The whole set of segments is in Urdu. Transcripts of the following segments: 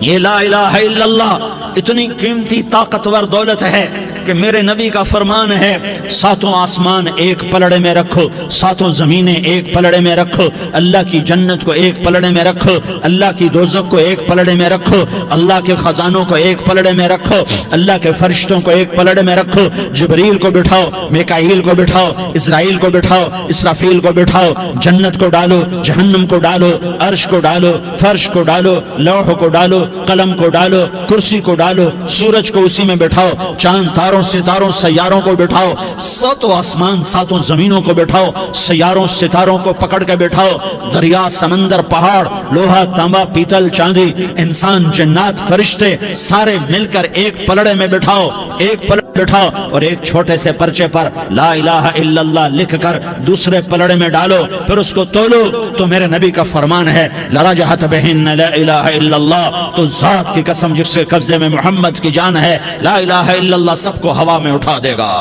یہ لا الہ الا اللہ اتنی قیمتی طاقتور دولت ہے کہ میرے نبی کا فرمان ہے ساتوں آسمان ایک پلڑے میں رکھو، ساتوں زمینیں ایک پلڑے میں رکھو، اللہ کی جنت کو ایک پلڑے میں رکھو، اللہ کی دوزخ کو ایک پلڑے میں رکھو، اللہ کے خزانوں کو ایک پلڑے میں رکھو، اللہ کے فرشتوں کو ایک پلڑے میں رکھو، جبریل کو بٹھاؤ، میکائیل کو بٹھاؤ، اسرائیل کو بٹھاؤ، اسرافیل کو بٹھاؤ، جنت کو ڈالو، جہنم کو ڈالو، عرش کو ڈالو، فرش کو ڈالو، لوح کو ڈالو، قلم کو ڈالو، کرسی کو ڈالو، سورج کو اسی میں بٹھاؤ، چاند تاروں ستاروں سیاروں کو بٹھاؤ، ساتوں آسمان ساتوں زمینوں کو بٹھاؤ، سیاروں ستاروں کو پکڑ کے بٹھاؤ، دریا سمندر پہاڑ لوہا تانبا پیتل چاندی انسان جنات فرشتے سارے مل کر ایک پلڑے میں بٹھاؤ، ایک پلڑے بٹھاؤ اور ایک چھوٹے سے پرچے پر لا الہ الا اللہ لکھ کر دوسرے پلڑے میں ڈالو، پھر اس کو تولو تو میرے نبی کا فرمان ہے لرجحت بہن لا الہ الا اللہ، تو ذات کی قسم جس کے قبضے میں محمد کی جان ہے لا الہ الا اللہ سب کو ہوا میں اٹھا دے گا۔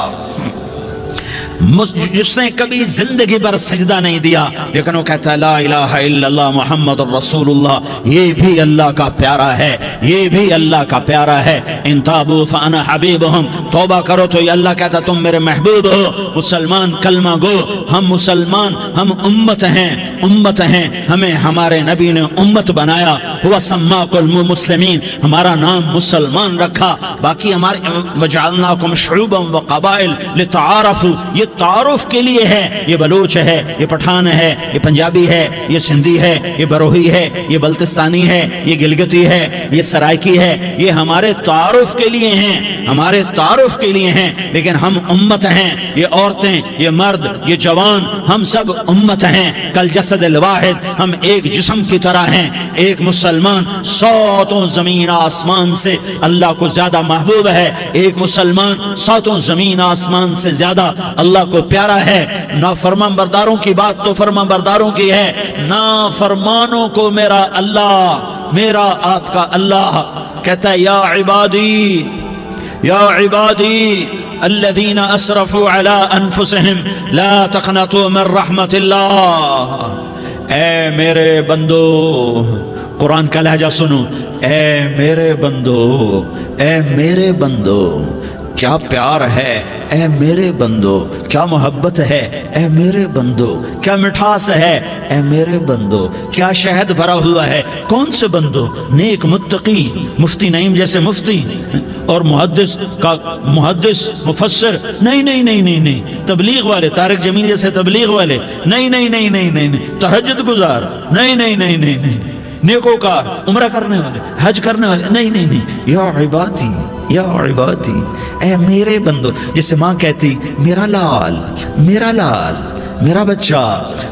جس نے کبھی زندگی پر سجدہ نہیں دیا لیکن وہ کہتا ہے لا الہ الا اللہ محمد الرسول اللہ، یہ بھی اللہ کا پیارا ہے، یہ بھی اللہ کا پیارا ہے۔ ان تابوا فانا حبیبہم، توبہ کرو تو یہ اللہ کہتا تم میرے محبوب ہو۔ مسلمان کلمہ گو، ہم مسلمان، ہم امت ہیں، امت ہیں، ہمیں ہمارے نبی نے امت بنایا، ہوا سماکم المسلمین، ہمارا نام مسلمان رکھا، باقی ہمارے وجعلناکم شعوبا وقبائل لتعارفوا، یہ تعارف کے لیے ہے، یہ بلوچ ہے، یہ پٹھان ہے، یہ پنجابی ہے، یہ سندھی ہے، یہ بروہی ہے، یہ بلتستانی ہے، یہ گلگتی ہے، یہ سرائکی ہے، یہ ہمارے تعارف کے لیے ہیں، ہمارے تعارف کے لیے ہیں، لیکن ہم امت ہیں، یہ عورتیں، یہ مرد، یہ جوان، ہم سب امت ہیں، کل جسد الواحد، ہم ایک جسم کی طرح ہیں۔ ایک مسلمان ساتوں زمین آسمان سے اللہ کو زیادہ محبوب ہے، ایک مسلمان ساتوں زمین آسمان سے زیادہ اللہ کو پیارا ہے۔ نافرمان برداروں کی بات تو فرمان برداروں کی ہے، نافرمانوں کو میرا اللہ، میرا آپ کا اللہ کہتا ہے یا عبادی، یا عبادی الذین اسرفوا علی انفسہم لا تقنطوا من رحمت اللہ، اے میرے بندو، قرآن کا لہجہ سنو، اے میرے بندو، اے میرے بندو، کیا پیار ہے، اے میرے بندو، کیا محبت ہے، اے میرے بندو، کیا مٹھاس ہے، اے میرے بندو، کیا شہد بھرا ہوا ہے۔ کون سے بندو؟ نیک متقی، مفتی نعیم جیسے مفتی اور محدث کا محدث مفسر، نہیں نہیں نہیں نہیں نہیں، تبلیغ والے طارق جمیل جیسے تبلیغ والے، نہیں نہیں نہیں نہیں نہیں، تہجد گزار، نہیں نہیں نہیں نہیں نہیں، نیکوکار، عمرہ کرنے والے، حج کرنے والے، نہیں نہیں نہیں، یا عبادی، یا عبادی، اے میرے بندو، جسے ماں کہتی میرا لال، میرا لال، میرا بچہ،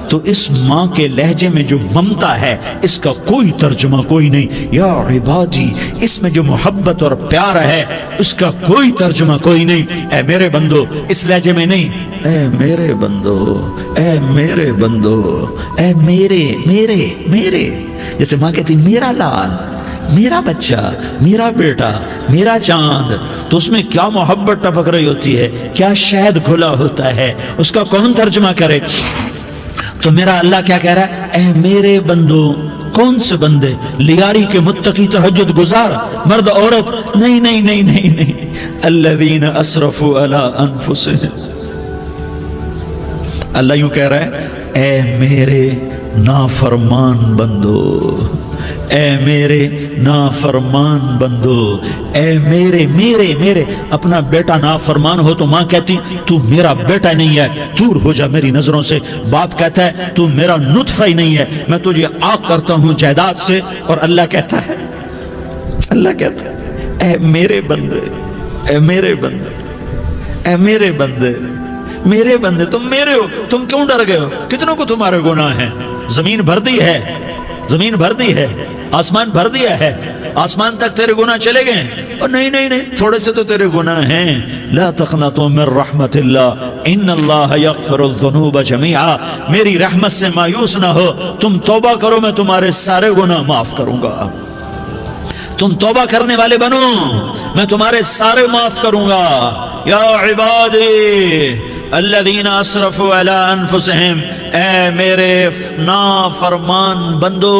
تو اس ماں کے لہجے میں جو ممتا ہے اس کا کوئی ترجمہ کوئی نہیں۔ یا عبادی، اس میں جو محبت اور پیار ہے اس کا کوئی ترجمہ کوئی نہیں۔ اے میرے بندو، اس لہجے میں نہیں، اے میرے بندو، اے میرے بندو، اے میرے میرے میرے، جیسے ماں کہتی میرا لال، میرا بچہ، میرا بیٹا، میرا چاند، تو اس میں کیا محبت ٹپک رہی ہوتی ہے، کیا شہد کھلا ہوتا ہے، اس کا کون ترجمہ کرے؟ تو میرا اللہ کیا کہہ رہا ہے؟ اے میرے بندو، کون سے بندے؟ لیاری کے متقی، تہجد گزار، مرد عورت، نہیں نہیں نہیں نہیں نہیں، الذین اسرفوا علی انفسہم، اللہ یوں کہہ رہا ہے اے میرے نافرمان بندو، اے میرے نافرمان بندو، اے میرے میرے میرے، اپنا بیٹا نافرمان ہو تو ماں کہتی تو میرا بیٹا نہیں ہے، دور ہو جا میری نظروں سے۔ باپ کہتا ہے تو میرا نطفہ ہی نہیں ہے، میں تجھے آگ کرتا ہوں جائیداد سے، اور اللہ کہتا ہے، اللہ کہتا ہے اے میرے بندے، اے میرے بندے، اے میرے بندے، میرے بندے، تم میرے ہو، تم کیوں ڈر گئے ہو؟ کتنوں کو تمہارے گناہ ہیں؟ زمین بھر دی ہے، زمین بھر دی ہے، آسمان بھر دیا ہے، آسمان تک تیرے گناہ چلے گئے، اور نہیں نہیں نہیں، تھوڑے سے تو تیرے گناہ ہیں۔ لا تقنطوا من رحمت اللہ ان اللہ یغفر الذنوب جميعا، میری رحمت سے مایوس نہ ہو، تم توبہ کرو میں تمہارے سارے گناہ معاف کروں گا، تم توبہ کرنے والے بنو میں تمہارے سارے معاف کروں گا۔ یا عبادی الذین اسرفوا علی انفسہم، اے میرے نافرمان بندو،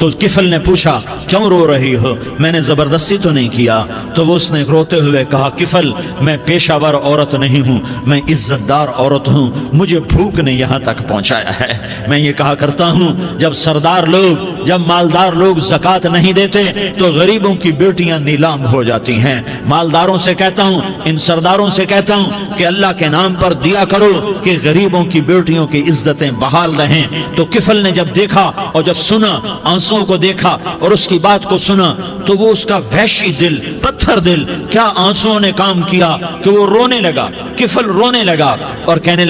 تو کفل نے پوچھا کیوں رو رہی ہو؟ میں نے زبردستی تو نہیں کیا۔ تو وہ اس نے روتے ہوئے کہا کفل میں پیشہ ور عورت نہیں ہوں، میں عزت دار عورت ہوں، مجھے بھوک نے یہاں تک پہنچایا ہے۔ میں یہ کہا کرتا ہوں جب سردار لوگ، جب مالدار لوگ زکوٰۃ نہیں دیتے تو غریبوں کی بیٹیاں نیلام ہو جاتی ہیں۔ مالداروں سے کہتا ہوں، ان سرداروں سے کہتا ہوں کہ اللہ کے نام پر دیا کرو کہ غریبوں کی بیٹیوں کی عزتیں بحال رہیں۔ تو کفل نے جب دیکھا اور جب سنا، آنسوں کو دیکھا اور اس کی بات کو سنا، تو وہ اس کا وحشی دل، پتھر دل، کیا آنسوں نے کام کیا کہ وہ رونے لگا۔ کفل رونے لگا اور کہنے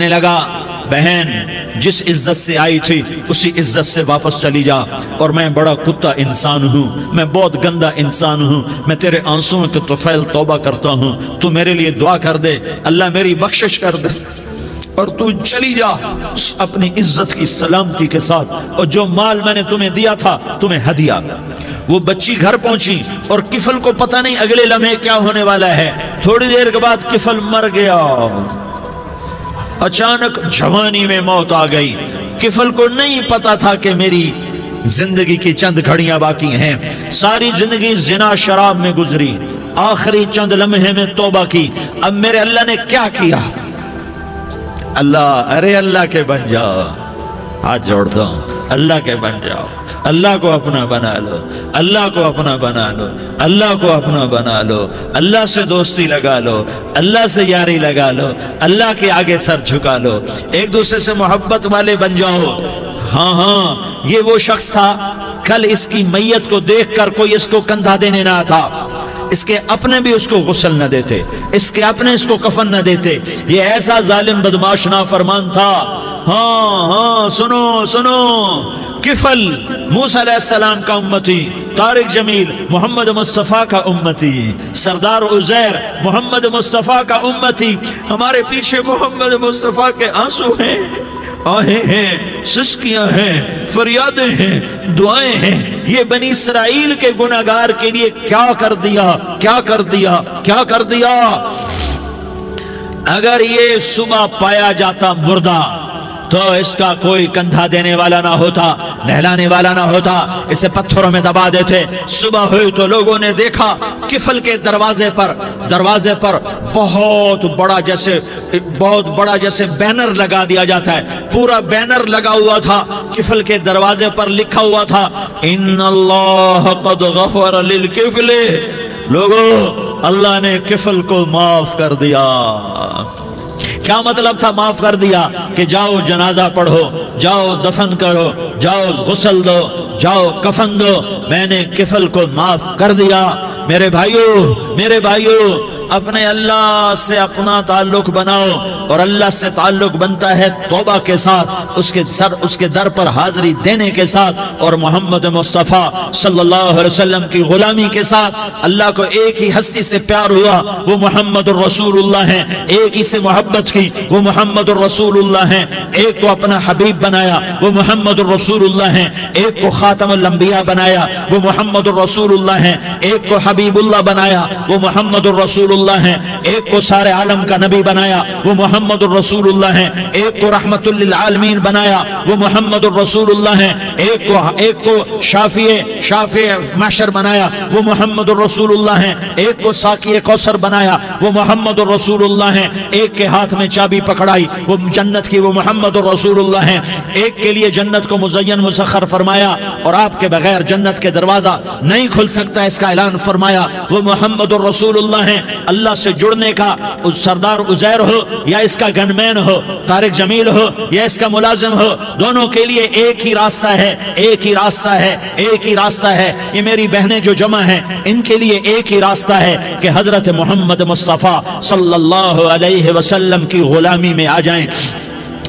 لگا بہن جس عزت سے آئی تھی اسی عزت سے واپس چلی جا، اور میں بڑا کتا انسان ہوں، میں بہت گندا انسان ہوں، میں تیرے آنسوں کے طفیل توبہ کرتا ہوں، تو میرے لیے دعا کر دے، اللہ میری بخشش کر دے، اور تو چلی جا اپنی عزت کی سلامتی کے ساتھ، اور جو مال میں نے تمہیں دیا تھا تمہیں ہدیہ۔ وہ بچی گھر پہنچی اور کفل کو پتہ نہیں اگلے لمحے کیا ہونے والا ہے۔ تھوڑی دیر کے بعد کفل مر گیا، اچانک جوانی میں موت آ گئی۔ کفل کو نہیں پتا تھا کہ میری زندگی کی چند گھڑیاں باقی ہیں، ساری زندگی زنا شراب میں گزری، آخری چند لمحے میں توبہ کی، اب میرے اللہ نے کیا کیا؟ اللہ کے بن جاؤ، ہاتھ جوڑتا ہوں، اللہ کے بن جاؤ، اللہ کو اپنا بنا لو، اللہ کو اپنا بنا لو، اللہ کو اپنا بنا لو، اللہ سے دوستی لگا لو، اللہ سے یاری لگا لو، اللہ کے آگے سر جھکا لو، ایک دوسرے سے محبت والے بن جاؤ۔ ہاں یہ وہ شخص تھا، کل اس کی میت کو دیکھ کر کوئی اس کو کندھا دینے نہ آتا، اس کے اپنے بھی اس کو غسل نہ دیتے، اس کے اپنے اس کو کفن نہ دیتے، یہ ایسا ظالم بدمعاش نافرمان تھا۔ ہاں سنو، کفل موسیٰ علیہ السلام کا امتی، طارق جمیل محمد مصطفیٰ کا امتی، سردار عزیر محمد مصطفیٰ کا امتی، ہمارے پیچھے محمد مصطفیٰ کے آنسو ہیں، آہیں ہیں، سسکیاں ہیں، فریادیں ہیں، دعائیں ہیں۔ یہ بنی اسرائیل کے گناہگار کے لیے کیا کر دیا۔ اگر یہ صبح پایا جاتا مردہ تو اس کا کوئی کندھا دینے والا نہ ہوتا، نہلانے والا نہ ہوتا، اسے پتھروں میں دبا دیتے۔ صبح ہوئی تو لوگوں نے دیکھا کفل کے دروازے پر بہت بڑا جیسے بینر لگا دیا جاتا ہے، پورا بینر لگا ہوا تھا، کفل کے دروازے پر لکھا ہوا تھا ان اللہ قد غفر للکفل، لوگو اللہ نے کفل کو معاف کر دیا۔ کیا مطلب تھا معاف کر دیا؟ کہ جاؤ جنازہ پڑھو، جاؤ دفن کرو، جاؤ غسل دو، جاؤ کفن دو، میں نے کفل کو معاف کر دیا۔ میرے بھائیو اپنے اللہ سے اپنا تعلق بناؤ، اور اللہ سے تعلق بنتا ہے توبہ کے ساتھ، اس کے در پر حاضری دینے کے ساتھ، اور محمد مصطفیٰ صلی اللہ علیہ وسلم کی غلامی کے ساتھ۔ اللہ کو ایک ہی ہستی سے پیار ہوا، وہ محمد الرسول اللہ ہیں، ایک ہی سے محبت کی، وہ محمد الرسول اللہ ہیں، ایک کو اپنا حبیب بنایا، وہ محمد الرسول اللہ ہیں، ایک کو خاتم الانبیاء بنایا، وہ محمد الرسول اللہ ہیں، ایک کو حبیب اللہ بنایا، وہ محمد الرسول اللہ ہیں، ایک کو سارے عالم کا نبی بنایا، وہ محمد الرسول اللہ ہیں، ایک کو رحمت للعالمین بنایا، وہ محمد الرسول اللہ ہیں، ایک کو شافع محشر بنایا، وہ محمد الرسول اللہ ہیں، ایک کو ساقی کوثر بنایا، وہ محمد الرسول اللہ ہیں، ایک کے ہاتھ میں چابی پکڑائی وہ جنت کی، وہ محمد الرسول اللہ ہیں، ایک کے لیے جنت کو مزین مسخر فرمایا اور آپ کے بغیر جنت کے دروازہ نہیں کھل سکتا اس کا اعلان فرمایا، وہ محمد الرسول اللہ ہیں۔ اللہ سے جڑنے کا سردار عزیر ہو یا اس کا گنمین ہو، طارق جمیل ہو یا اس کا ملازم ہو، دونوں کے لیے ایک ہی راستہ ہے۔ یہ میری بہنیں جو جمع ہیں ان کے لیے ایک ہی راستہ ہے کہ حضرت محمد مصطفیٰ صلی اللہ علیہ وسلم کی غلامی میں آ جائیں،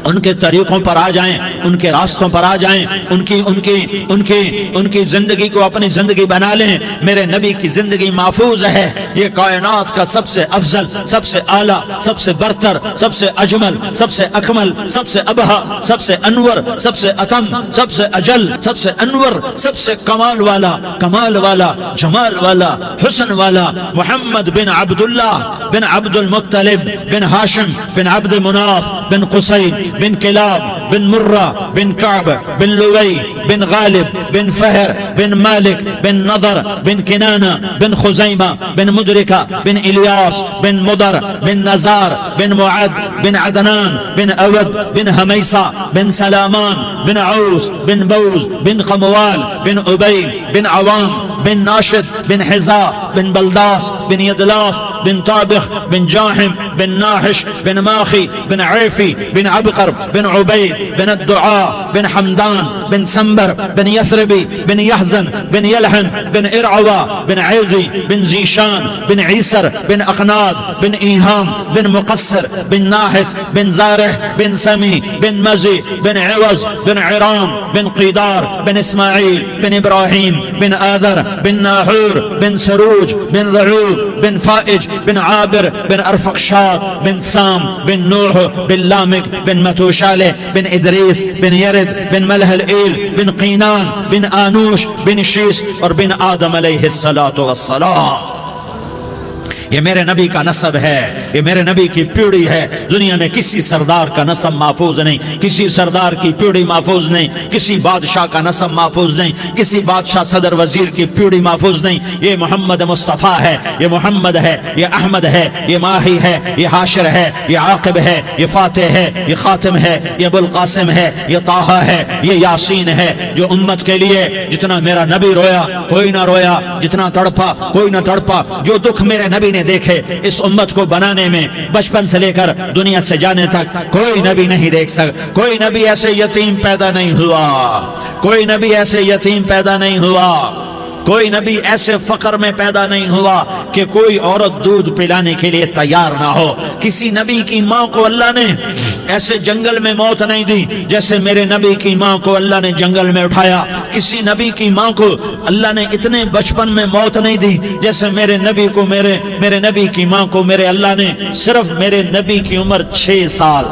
ان کے طریقوں پر آ جائیں، ان کے راستوں پر آ جائیں، ان کی زندگی کو اپنی زندگی بنا لیں۔ میرے نبی کی زندگی محفوظ ہے، یہ کائنات کا سب سے افضل، سب سے اعلیٰ، سب سے برتر، سب سے اجمل، سب سے اکمل، سب سے ابہا، سب سے انور، سب سے اتم، سب سے اجل، سب سے انور، سب سے کمال والا، جمال والا، حسن والا، محمد بن عبداللہ بن عبد المطلب بن ہاشم بن عبد مناف بن قصی بن کلاب بن مرہ بن کعب بن لوی بن غالب بن فہر بن مالک بن نضر بن کنانہ بن خزیمہ بن مدرکہ بن الیاس بن مدر بن نزار بن معد بن عدنان بن اود بن حمیسہ بن سلامان بن عوس بن بوز بن قموال بن عبید بن عوام بن ناشد بن حزا بن بلداس بن يدلاف بن طابخ بن جاحم بن ناحش بن ماخي بن عيفي بن عبقر بن عبيد بن الدعاء بن حمدان بن سنبر بن يثربي بن يحزن بن يلحن بن إرعوى بن عيضي بن زيشان بن عيسر بن أقناد بن إيهام بن مقصر بن ناحس بن زارح بن سمي بن مزي بن عوز بن عرام بن قيدار بن إسماعيل بن إبراهيم بن آذر بن ناحور بن سروج بن ضعوب بن فائج بن عابر بن أرفقشاد بن سام بن نوح بن لامك بن متوشالة بن إدريس بن يرد بن ملح الإيل بن قينان بن آنوش بن شيس اور بن آدم علیہ الصلاة والسلام. یہ میرے نبی کا نسب ہے، یہ میرے نبی کی پیڑھی ہے. دنیا میں کسی سردار کا نسب محفوظ نہیں، کسی سردار کی پیڑھی محفوظ نہیں، کسی بادشاہ کا نسب محفوظ نہیں، کسی بادشاہ صدر وزیر کی پیڑھی محفوظ نہیں. یہ محمد مصطفیٰ ہے، یہ محمد ہے، یہ احمد ہے، یہ ماہی ہے، یہ حاشر ہے، یہ عاقب ہے، یہ فاتح ہے، یہ خاتم ہے، یہ ابو القاسم ہے، یہ طٰہٰ ہے، یہ یاسین ہے. جو امت کے لیے جتنا میرا نبی رویا کوئی نہ رویا، جتنا تڑپا کوئی نہ تڑپا، جو دکھ میرے نبی نے دیکھے اس امت کو بنانے میں بچپن سے لے کر دنیا سے جانے تک کوئی نبی نہیں دیکھ سکتا. کوئی نبی ایسے یتیم پیدا نہیں ہوا، کوئی نبی ایسے یتیم پیدا نہیں ہوا، کوئی نبی ایسے فقر میں پیدا نہیں ہوا کہ کوئی عورت دودھ پلانے کے لیے تیار نہ ہو. کسی نبی کی ماں کو اللہ نے ایسے جنگل میں موت نہیں دی جیسے میرے نبی کی ماں کو اللہ نے جنگل میں اٹھایا. کسی نبی کی ماں کو اللہ نے اتنے بچپن میں موت نہیں دی جیسے میرے نبی کو میرے نبی کی ماں کو میرے اللہ نے صرف میرے نبی کی عمر 6 سال،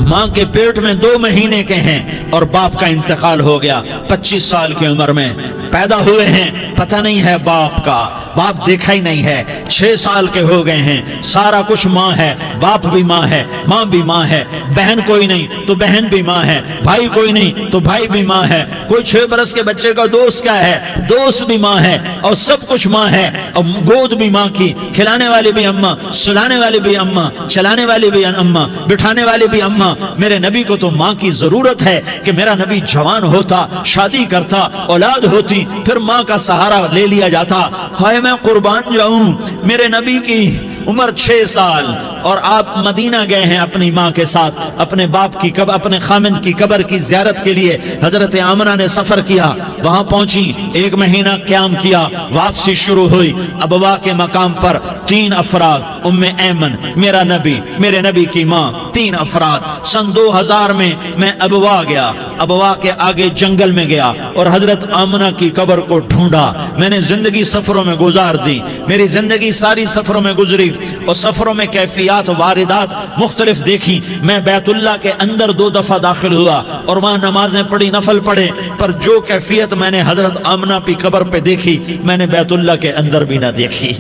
ماں کے پیٹ میں 2 مہینے کے ہیں اور باپ کا انتقال ہو گیا. 25 سال کی عمر میں پیدا ہوئے ہیں، پتہ نہیں ہے باپ کا، باپ دیکھا ہی نہیں ہے. 6 سال کے ہو گئے ہیں، سارا کچھ ماں ہے، باپ بھی ماں ہے، ماں بھی ماں ہے. بہن کوئی نہیں تو بہن بھی ماں ہے، بھائی کوئی نہیں تو بھائی بھی ماں ہے. کوئی 6 برس کے بچے کا دوست کیا ہے، دوست بھی ماں ہے، اور سب کچھ ماں ہے. اور گود بھی ماں کی، کھلانے والی بھی اماں، سلانے والی بھی اماں، چلانے والی بھی اماں، بٹھانے والی بھی اماں. میرے نبی کو تو ماں کی ضرورت ہے کہ میرا نبی جوان ہوتا، شادی کرتا، اولاد ہوتی، پھر ماں کا سہارا لے لیا جاتا. ہائے میں قربان جاؤں، میرے نبی کی عمر 6 سال اور آپ مدینہ گئے ہیں اپنی ماں کے ساتھ، اپنے باپ کی اپنے خامند کی قبر کی زیارت کے لیے. حضرت آمنہ نے سفر کیا، وہاں پہنچی، 1 مہینہ قیام کیا، واپسی شروع ہوئی. ابوا کے مقام پر 3 افراد، ام ایمن، میرا نبی، میرے نبی کی ماں، 3 افراد. سن 2000 میں ابوا گیا، ابوا کے آگے جنگل میں گیا اور حضرت آمنہ کی قبر کو ڈھونڈا. میں نے زندگی سفروں میں گزار دی، میری زندگی ساری سفروں میں گزری اور سفروں میں کیفیات واردات مختلف دیکھی. میں بیت اللہ کے اندر 2 دفعہ داخل ہوا اور وہاں نمازیں پڑھی، نفل پڑھے، پر جو کیفیت میں نے حضرت آمنہ کی قبر پہ دیکھی میں نے بیت اللہ کے اندر بھی نہ دیکھی.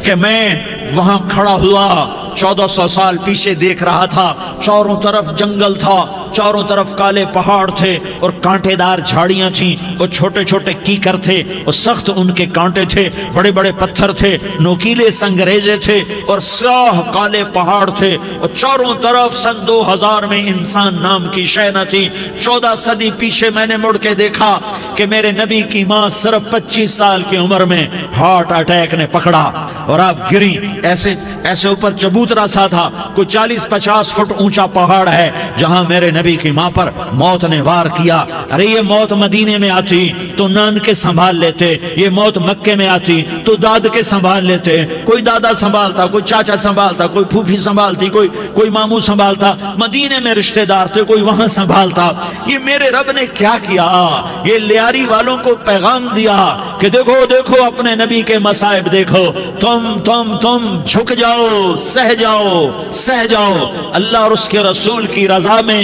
کہ میں وہاں کھڑا ہوا 1400 سال پیچھے دیکھ رہا تھا، چاروں طرف جنگل تھا، چاروں طرف کالے پہاڑ تھے اور کانٹے دار جھاڑیاں تھیں اور چھوٹے چھوٹے کیکر تھے اور سخت ان کے کانٹے تھے، بڑے بڑے پتھر تھے، نوکیلے سنگریزے تھے اور سیاہ کالے پہاڑ تھے اور چاروں طرف. سن 2000 میں انسان نام کی شے نہ تھی. 14 صدی پیچھے میں نے مڑ کے دیکھا کہ میرے نبی کی ماں صرف 25 سال کی عمر میں ہارٹ اٹیک نے پکڑا اور آپ گری. ایسے اوپر چبوترا سا تھا، کوئی 40-50 فٹ اونچا پہاڑ ہے جہاں میرے نبی کی ماں پر موت نے وار کیا. ارے یہ موت مدینے میں آتی تو نان کے سنبھال لیتے، یہ موت مکے میں آتی تو داد کے سنبھال لیتے. کوئی دادا سنبھالتا، کوئی چاچا سنبھالتا، کوئی پھوپھی سنبھالتی، کوئی ماموں سنبھالتا. مدینے میں رشتہ دار تھے، کوئی وہاں سنبھالتا. یہ میرے رب نے کیا کیا؟ یہ لیاری والوں کو پیغام دیا کہ دیکھو دیکھو اپنے نبی کے مصائب دیکھو، تم جھک جاؤ، سہ جاؤ. اللہ اور اس کے رسول کی رضا میں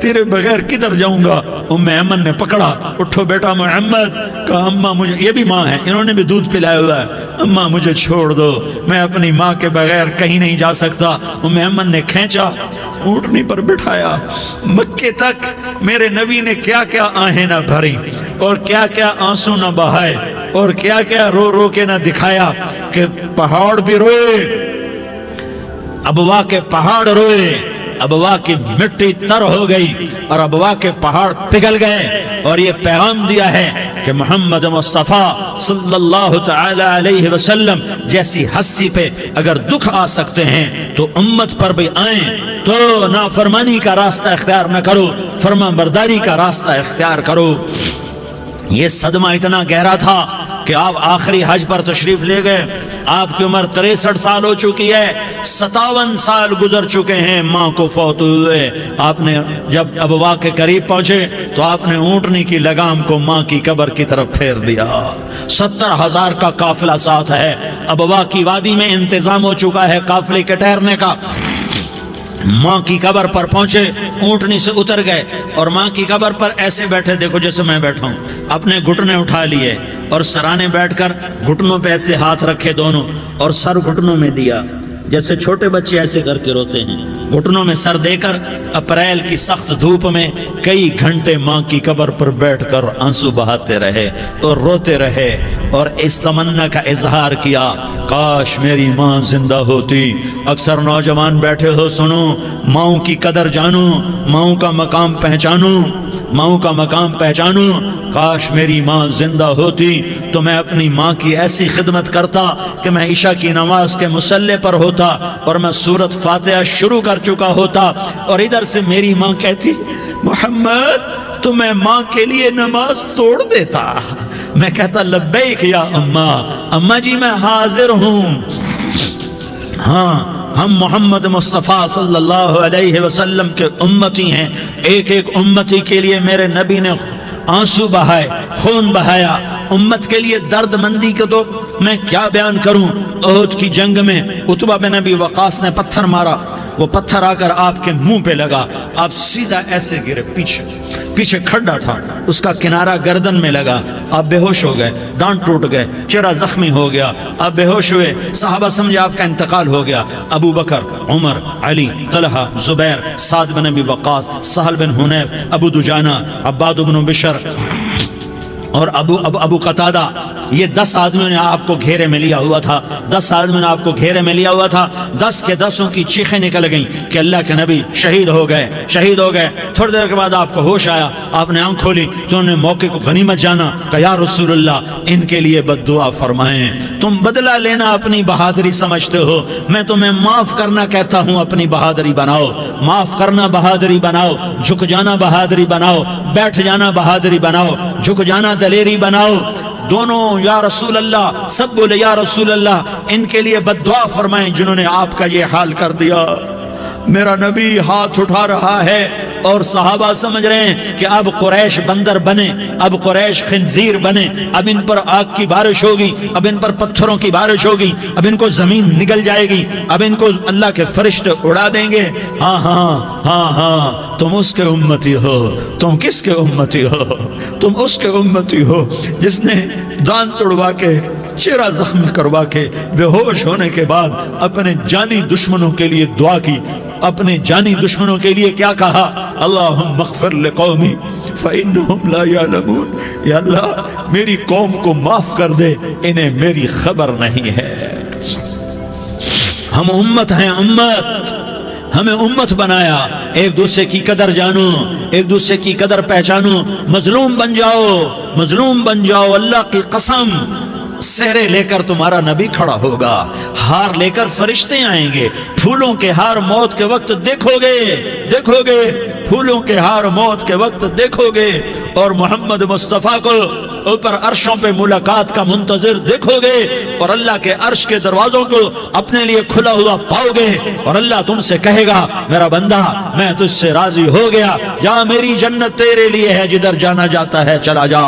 تیرے بغیر کدھر جاؤں گا؟ ایمن نے پکڑا، اٹھو بیٹا محمد، کہا اماں مجھے، یہ بھی ماں ہے، انہوں نے بھی دودھ پلایا ہوا ہے، اماں مجھے چھوڑ دو، میں اپنی ماں کے بغیر کہیں نہیں جا سکتا۔ ایمن نے کھینچا، اونٹنی پر بٹھایا، مکے تک میرے نبی نے کیا کیا آہیں نہ بھری اور کیا کیا آنسو نہ بہائے اور کیا کیا رو رو کے نہ دکھایا کہ پہاڑ بھی روئے، ابوا کے پہاڑ روئے، ابوا کی مٹی تر ہو گئی اور ابوا کے پہاڑ پگھل گئے، اور یہ پیغام دیا ہے کہ محمد مصطفیٰ صلی اللہ تعالی علیہ وسلم جیسی ہستی پہ اگر دکھ آ سکتے ہیں تو امت پر بھی آئیں، تو نافرمانی کا راستہ اختیار نہ کرو، فرما برداری کا راستہ اختیار کرو۔ یہ صدمہ اتنا گہرا تھا کہ آپ آخری حج پر تشریف لے گئے، آپ کی عمر 63 سال ہو چکی ہے، 57 سال گزر چکے ہیں ماں کو فوت ہوئے۔ آپ نے جب ابوا کے قریب پہنچے تو آپ نے اونٹنی کی لگام کو ماں کی قبر کی طرف پھیر دیا۔ 70,000 کا قافلہ ساتھ ہے، ابوا کی وادی میں انتظام ہو چکا ہے قافلے کے ٹھہرنے کا۔ ماں کی قبر پر پہنچے، اونٹنی سے اتر گئے اور ماں کی قبر پر ایسے بیٹھے، دیکھو جیسے میں بیٹھا ہوں، اپنے گھٹنے اٹھا لیے اور سرانے بیٹھ کر گھٹنوں پہ ایسے ہاتھ رکھے دونوں اور سر گھٹنوں میں دیا، جیسے چھوٹے بچے ایسے کر کے روتے ہیں، گھٹنوں میں سر دے کر اپریل کی سخت دھوپ میں کئی گھنٹے ماں کی قبر پر بیٹھ کر آنسو بہاتے رہے اور روتے رہے اور اس تمنا کا اظہار کیا، کاش میری ماں زندہ ہوتی۔ اکثر نوجوان بیٹھے ہو، سنو، ماؤں کی قدر جانو، ماؤں کا مقام پہچانو، ماؤں کا مقام پہچانو۔ کاش میری ماں زندہ ہوتی تو میں اپنی ماں کی ایسی خدمت کرتا کہ میں عشاء کی نماز کے مصلی پر ہوتا اور میں سورۃ فاتحہ شروع کر چکا ہوتا، اور ادھر سے میری ماں کہتی محمد تو میں ماں کے لیے نماز توڑ دیتا، میں کہتا لبیک یا اماں، اماں جی میں حاضر ہوں۔ ہاں، ہم محمد مصطفیٰ صلی اللہ علیہ وسلم کے امتی ہیں، ایک ایک امتی کے لیے میرے نبی نے آنسو بہائے، خون بہایا، امت کے لیے درد مندی کو تو میں کیا بیان کروں۔ احد کی جنگ میں عتبہ بن ابی وقاص نے پتھر مارا، وہ پتھر آ کر آپ کے منہ پہ لگا، آپ سیدھا ایسے گرے، پیچھے کھڈا تھا، اس کا کنارہ گردن میں لگا، آپ بے ہوش ہو گئے، دانت ٹوٹ گئے، چہرہ زخمی ہو گیا، آپ بے ہوش ہوئے، صحابہ سمجھے آپ کا انتقال ہو گیا۔ ابو بکر، عمر، علی، طلحہ، زبیر، سعد بن ابی وقاص، سہل بن حنیف، ابو دجانہ، عباد بن بشر اور ابو قتادہ، یہ 10 آدمیوں نے آپ کو گھیرے میں لیا ہوا تھا، 10 آدمیوں نے آپ کو گھیرے میں لیا ہوا تھا، 10 کے 10 کی چیخیں نکل گئیں کہ اللہ کے نبی شہید ہو گئے۔ تھوڑی دیر کے بعد آپ کو ہوش آیا، آپ نے آنکھ کھولی تو انہوں نے موقع کو غنیمت جانا، کہ یا رسول اللہ ان کے لیے بد دعا فرمائیں، تم بدلہ لینا اپنی بہادری سمجھتے ہو، میں تمہیں معاف کرنا کہتا ہوں، اپنی بہادری بناؤ، معاف کرنا بہادری بناؤ، جھک جانا بہادری بناؤ، بیٹھ جانا بہادری بناؤ، جھک جانا دلیری بناؤ۔ دونوں یا رسول اللہ، سب بولے یا رسول اللہ ان کے لیے بد دعا فرمائیں جنہوں نے آپ کا یہ حال کر دیا۔ میرا نبی ہاتھ اٹھا رہا ہے اور صحابہ سمجھ رہے ہیں کہ اب قریش بندر بنے، اب قریش خنزیر بنے، اب ان پر آگ کی بارش ہوگی، اب ان پر پتھروں کی بارش ہوگی، اب ان کو زمین نگل جائے گی، اب ان کو اللہ کے فرشتے اڑا دیں گے۔ ہاں ہاں ہاں ہاں، تم اس کے امتی ہو۔ تم کس کے امتی ہو؟ تم اس کے امتی ہو جس نے دان توڑوا کے، چہرہ زخم کروا کے، بے ہوش ہونے کے بعد اپنے جانی دشمنوں کے لیے دعا کی، اپنے جانی دشمنوں کے لیے کیا کہا؟ اللہم اغفر لقومی فإنہم لا یعلمون، یا اللہ میری قوم کو معاف کر دے، انہیں میری خبر نہیں ہے۔ ہم امت ہیں، امت، ہمیں امت بنایا، ایک دوسرے کی قدر جانو، ایک دوسرے کی قدر پہچانو، مظلوم بن جاؤ، مظلوم بن جاؤ، اللہ کی قسم سہرے لے کر تمہارا نبی کھڑا ہوگا، ہار لے کر فرشتے آئیں گے، پھولوں کے ہار موت کے وقت دیکھو گے، پھولوں کے ہار موت کے وقت دیکھو گے، اور محمد مصطفیٰ کو اوپر عرشوں پہ ملاقات کا منتظر دیکھو گے، اور اللہ کے عرش کے دروازوں کو اپنے لیے کھلا ہوا پاؤ گے، اور اللہ تم سے کہے گا میرا بندہ میں تجھ سے راضی ہو گیا، جا میری جنت تیرے لیے ہے، جدھر جانا جاتا ہے چلا جا۔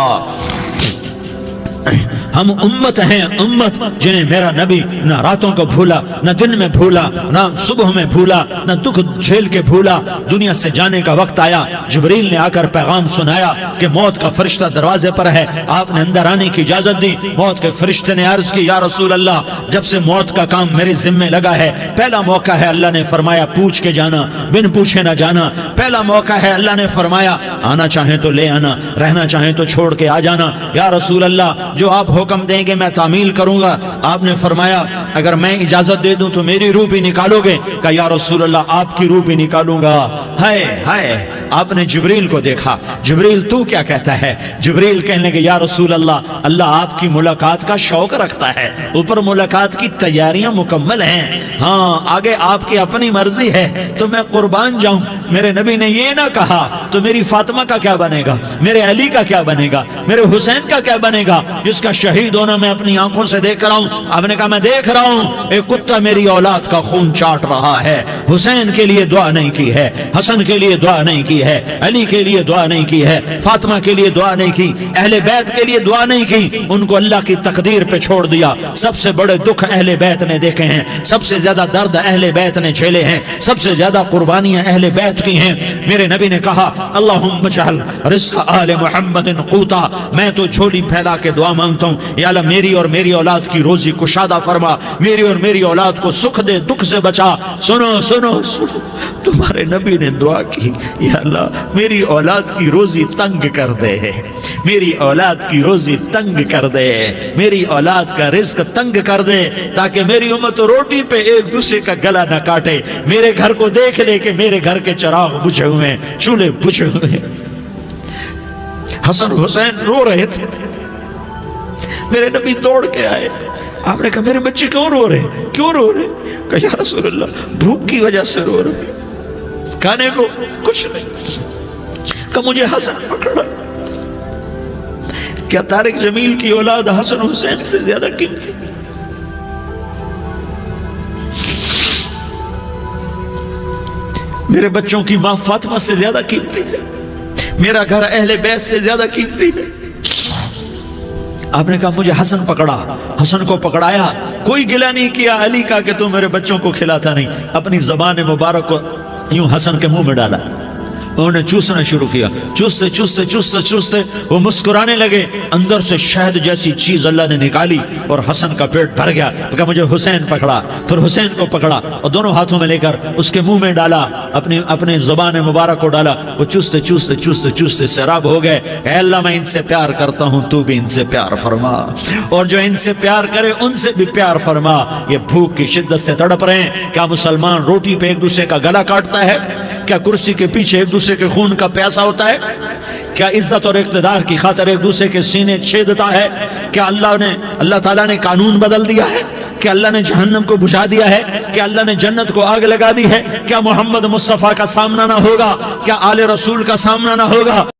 ہم امت ہیں، امت جنہیں میرا نبی نہ راتوں کو بھولا، نہ دن میں بھولا، نہ صبح میں بھولا، نہ دکھ جھیل کے بھولا۔ دنیا سے جانے کا وقت آیا، جبریل نے آ کر پیغام سنایا کہ موت کا فرشتہ دروازے پر ہے، آپ نے اندر آنے کی اجازت دی۔ موت کے فرشتے نے عرض کی، یا رسول اللہ، جب سے موت کا کام میرے ذمہ لگا ہے، پہلا موقع ہے، اللہ نے فرمایا پوچھ کے جانا، بن پوچھے نہ جانا۔ پہلا موقع ہے، اللہ نے فرمایا آنا چاہیں تو لے آنا، رہنا چاہیں تو چھوڑ کے آ جانا۔ یا رسول اللہ، جو آپ حکم دیں گے میں تعمیل کروں گا۔ آپ نے فرمایا اگر میں اجازت دے دوں تو میری روح بھی نکالو گے؟ کہا یا رسول اللہ، آپ کی روح بھی نکالوں گا۔ ہائے ہائے، آپ نے جبریل کو دیکھا، جبریل تو کیا کہتا ہے؟ جبریل کہنے لگے یا رسول اللہ، اللہ آپ کی ملاقات کا شوق رکھتا ہے، اوپر ملاقات کی تیاریاں مکمل ہیں، ہاں آگے آپ کی اپنی مرضی ہے تو میں قربان جاؤں۔ میرے نبی نے یہ نہ کہا تو میری فاطمہ کا کیا بنے گا، میرے علی کا کیا بنے گا، میرے حسین کا کیا بنے گا، جس کا شہید ہونا میں اپنی آنکھوں سے دیکھ رہا ہوں۔ آپ نے کہا میں دیکھ رہا ہوں، ایک کتا میری اولاد کا خون چاٹ رہا ہے۔ حسین کے لیے دعا نہیں کی ہے، حسن کے لیے دعا نہیں کی ہے، علی کے لیے دعا نہیں کی ہے، فاطمہ کے لیے دعا نہیں کی، اہل بیت کے لیے دعا نہیں کی، ان کو اللہ کی تقدیر پہ چھوڑ دیا۔ سب سے بڑے دکھ اہل بیت نے دیکھے ہیں، سب سے زیادہ درد اہل بیت نے جھیلے ہیں، سب سے زیادہ قربانیاں اہل بیت کی ہیں۔ میرے نبی نے کہا اللہم اجعل رزق آل محمد قوتا، میں تو جھولی پھیلا کے دعا مانگتا ہوں، یا اللہ میری اور میری اولاد کی روزی کشادہ فرما، میری اور میری اولاد کو سکھ دے، دکھ سے بچا۔ سنو سنو سنو، تمہارے نبی نے دعا کی، یا اللہ میری اولاد کی روزی تنگ کر دے، میری اولاد کی روزی تنگ کر دے، میری اولاد کا رزق تنگ کر دے، تاکہ میری امت روٹی پہ ایک دوسرے کا گلا نہ کاٹے، میرے گھر کو دیکھ لے کہ میرے گھر کے چراغ بجھے ہوئے ہیں، چولہے بجھے ہوئے ہیں۔ حسن حسین رو رہے تھے، میرے نبی دوڑ کے آئے، آپ نے کہا میرے بچے کیوں رو رہے، کیوں رو رہے؟ کہا یا رسول اللہ بھوک کی وجہ سے رو رہے، کھانے کو کچھ نہیں۔ کہ مجھے حسن پکڑا۔ کیا طارق جمیل کی اولاد حسن حسین سے زیادہ قیمتی؟ میرے بچوں کی ماں فاطمہ سے زیادہ قیمتی ہے، میرا گھر اہل بیت سے زیادہ قیمتی ہے۔ آپ نے کہا مجھے حسن پکڑا، حسن کو پکڑایا، کوئی گلہ نہیں کیا علی کا کہ تو میرے بچوں کو کھلاتا نہیں، اپنی زبان مبارک کو یوں حسن کے منہ میں ڈالا، انہوں نے چوسنا شروع کیا، چوستے چوستے چوستے چوستے وہ مسکرانے لگے، اندر سے شہد جیسی چیز اللہ نے نکالی اور حسن کا پیٹ بھر گیا۔ کہا مجھے حسین پکڑا، پھر حسین کو پکڑا اور دونوں ہاتھوں میں لے کر اس کے منہ میں ڈالا، اپنے زبان مبارک کو ڈالا، وہ چوستے چوستے چوستے چوستے سیراب ہو گئے۔ اے اللہ میں ان سے پیار کرتا ہوں، تو بھی ان سے پیار فرما، اور جو ان سے پیار کرے ان سے بھی پیار فرما۔ یہ بھوک کی شدت سے تڑپ رہے ہیں، کیا مسلمان روٹی پہ ایک دوسرے کا گلا کاٹتا ہے؟ کیا کرسی کے پیچھے ایک دوسرے کے خون کا پیاسا ہوتا ہے؟ کیا عزت اور اقتدار کی خاطر ایک دوسرے کے سینے چھیدتا ہے؟ کیا اللہ تعالیٰ نے قانون بدل دیا ہے؟ کیا اللہ نے جہنم کو بجھا دیا ہے؟ کیا اللہ نے جنت کو آگ لگا دی ہے؟ کیا محمد مصطفیٰ کا سامنا نہ ہوگا؟ کیا آل رسول کا سامنا نہ ہوگا؟